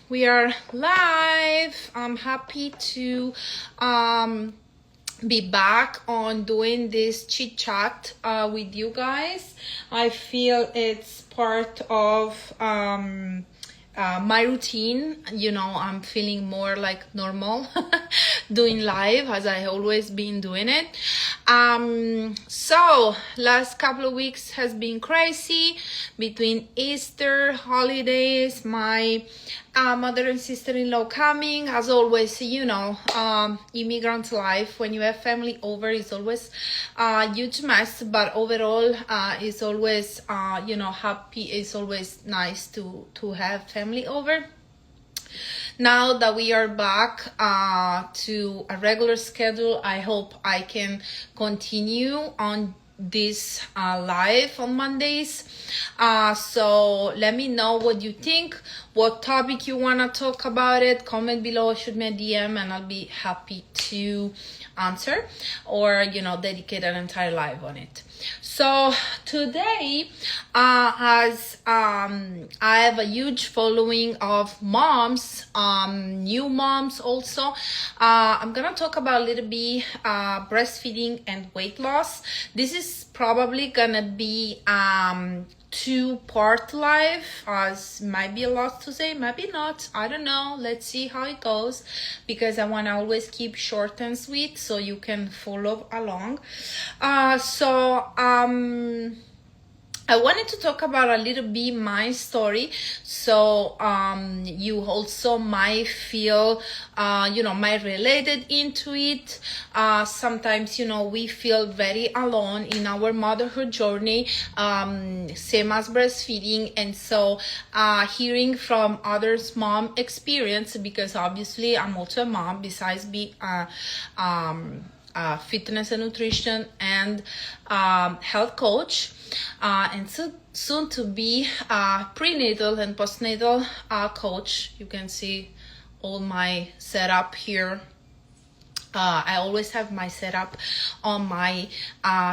we are live. I'm happy to be back on doing this chit chat with you guys. I feel it's part of my routine. I'm feeling more like normal doing live as I always been doing it. So last couple of weeks has been crazy between Easter holidays, my mother and sister-in-law coming. As always, immigrant life, when you have family over, is always a huge mess, but overall it's always happy. It's always nice to have family over. Now that we are back to a regular schedule, I hope I can continue on this live on Mondays. So let me know what you think, what topic you want to talk about it. Comment below, shoot me a DM, and I'll be happy to answer or dedicate an entire live on it. So today, as I have a huge following of moms, new moms also, I'm gonna talk about a little bit breastfeeding and weight loss. This is probably gonna be two-part live, as might be a lot to say, maybe not, I don't know. Let's see how it goes, because I want to always keep short and sweet so you can follow along. I wanted to talk about a little bit my story, so you also might feel might related into it. Sometimes we feel very alone in our motherhood journey, same as breastfeeding, and so hearing from others' mom experience, because obviously I'm also a mom besides being fitness and nutrition and health coach, and so soon to be prenatal and postnatal coach. You can see all my setup here. I always have my setup on my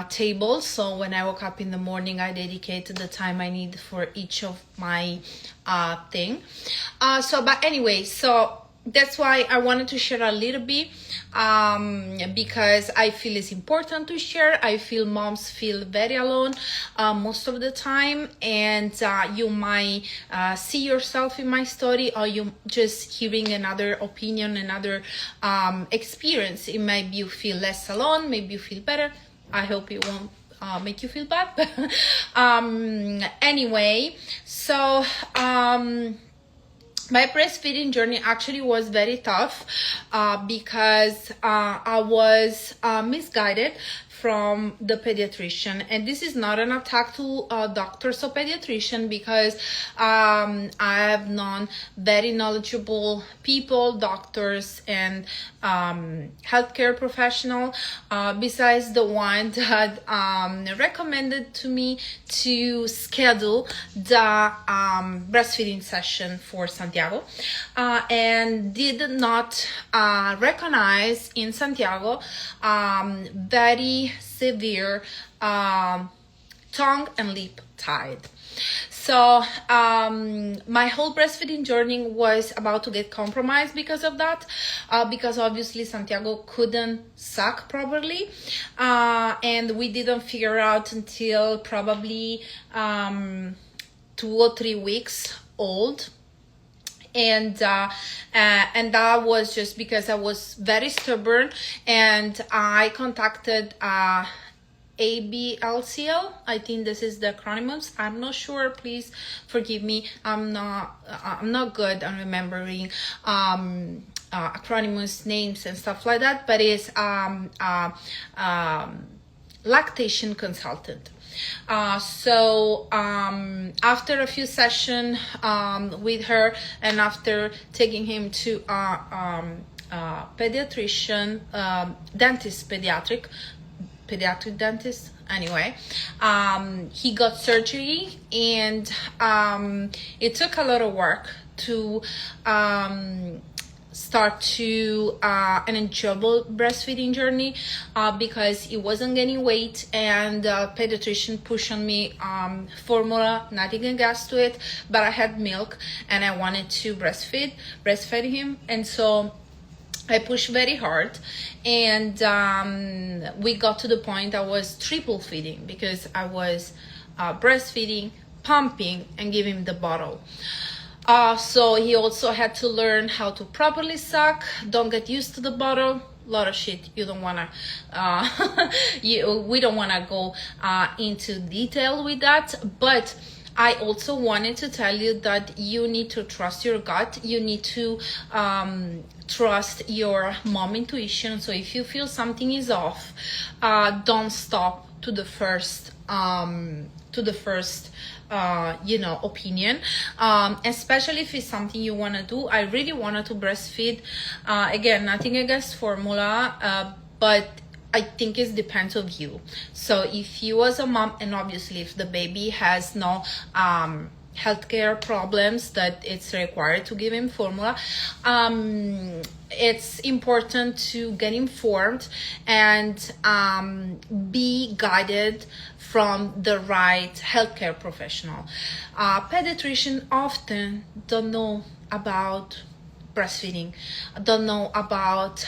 table, so when I woke up in the morning, I dedicate the time I need for each of my thing. But anyway, so that's why I wanted to share a little bit, because I feel it's important to share. I feel moms feel very alone most of the time, and you might see yourself in my story, or you just hearing another opinion, another experience. It might be you feel less alone, maybe you feel better. I hope it won't make you feel bad. Anyway, so my breastfeeding journey actually was very tough because I was misguided from the pediatrician, and this is not an attack to doctors or pediatrician, because I have known very knowledgeable people, doctors and healthcare professional, besides the one that recommended to me to schedule the breastfeeding session for Santiago, and did not recognize in Santiago very severe tongue and lip tide. So my whole breastfeeding journey was about to get compromised because of that, because obviously Santiago couldn't suck properly, and we didn't figure out until probably 2 or 3 weeks old. And that was just because I was very stubborn, and I contacted ABLCL. I think this is the acronyms. I'm not sure. Please forgive me. I'm not good on remembering acronyms, names, and stuff like that. But it's lactation consultant. So after a few sessions with her, and after taking him to pediatrician, pediatric dentist, anyway, he got surgery, and it took a lot of work to start to an enjoyable breastfeeding journey because it wasn't gaining weight, and pediatrician pushed on me formula, nothing against to it, but I had milk and I wanted to breastfeed him, and so I pushed very hard, and we got to the point I was triple feeding because I was breastfeeding, pumping, and giving the bottle. So he also had to learn how to properly suck. Don't get used to the bottle. A lot of shit you don't wanna. We don't wanna go into detail with that, but I also wanted to tell you that you need to trust your gut. You need to trust your mom intuition. So if you feel something is off, don't stop to the first opinion, especially if it's something you want to do. I really wanted to breastfeed. Again, nothing against formula, but I think it depends on you. So if you as a mom, and obviously if the baby has no healthcare problems that it's required to give him formula, it's important to get informed and be guided from the right healthcare professional. Pediatricians often don't know about breastfeeding, don't know about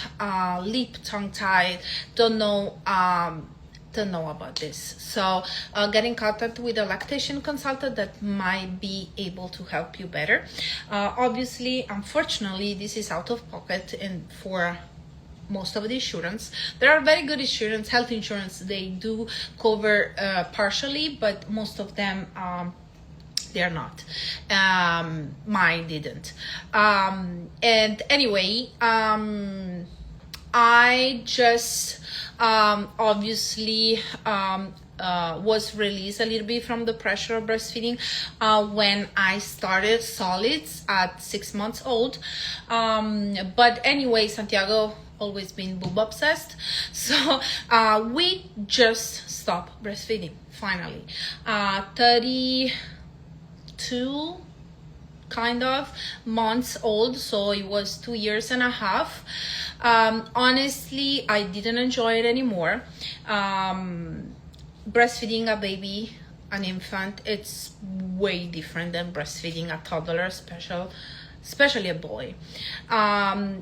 lip tongue tie, don't know about this. So get in contact with a lactation consultant that might be able to help you better. Obviously, unfortunately, this is out of pocket, and for most of the insurance, there are very good insurance, health insurance, they do cover partially, but most of them they're not. Mine didn't. And anyway, I just obviously was released a little bit from the pressure of breastfeeding when I started solids at 6 months old. But anyway, Santiago always been boob obsessed, so we just stopped breastfeeding finally. 32 kind of months old, so it was 2.5 years. Honestly, I didn't enjoy it anymore. Breastfeeding a baby, an infant, it's way different than breastfeeding a toddler, especially a boy.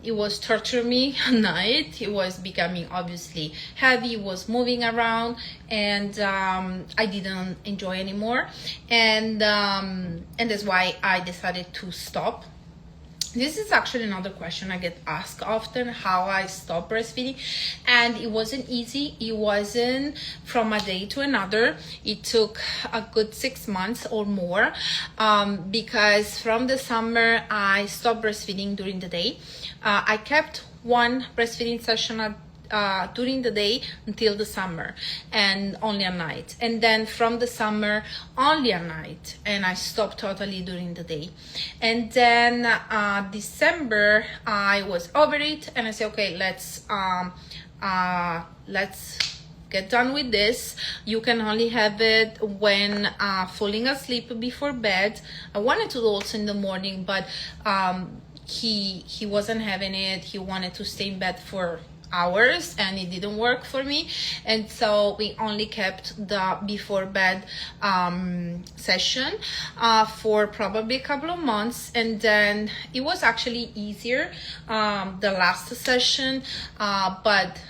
It was torturing me at night. It was becoming obviously heavy, it was moving around, and I didn't enjoy anymore, and that's why I decided to stop. This is actually another question I get asked often, how I stopped breastfeeding, and it wasn't easy. It wasn't from a day to another. It took a good 6 months or more, because from the summer I stopped breastfeeding during the day. I kept one breastfeeding session during the day until the summer, and only at night, and then from the summer only at night, and I stopped totally during the day. And then December I was over it, and I said, okay, let's get done with this. You can only have it when falling asleep before bed. I wanted to do also in the morning, but he wasn't having it. He wanted to stay in bed for hours, and it didn't work for me, and so we only kept the before bed session for probably a couple of months, and then it was actually easier the last session, but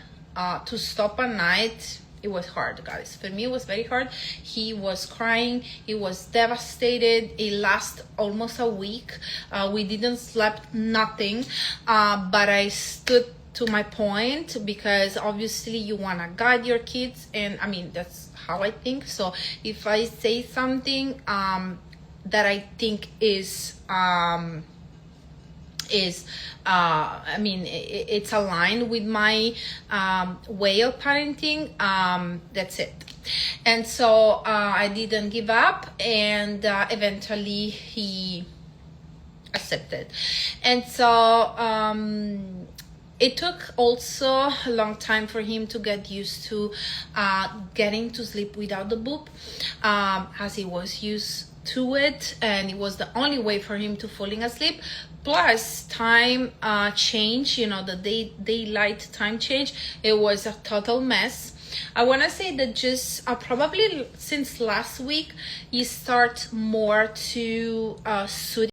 to stop at night, it was hard, guys. For me, it was very hard. He was crying. He was devastated. It lasted almost a week. We didn't sleep, nothing, but I stood to my point, because obviously you want to guide your kids, and I mean, that's how I think. So if I say something that I think is it's aligned with my way of parenting, that's it. And so I didn't give up, and eventually he accepted. And so it took also a long time for him to get used to getting to sleep without the boob, as he was used to it, and it was the only way for him to falling asleep. Plus time change, you know, the daylight time change, it was a total mess. I want to say that just probably since last week, you start more to suit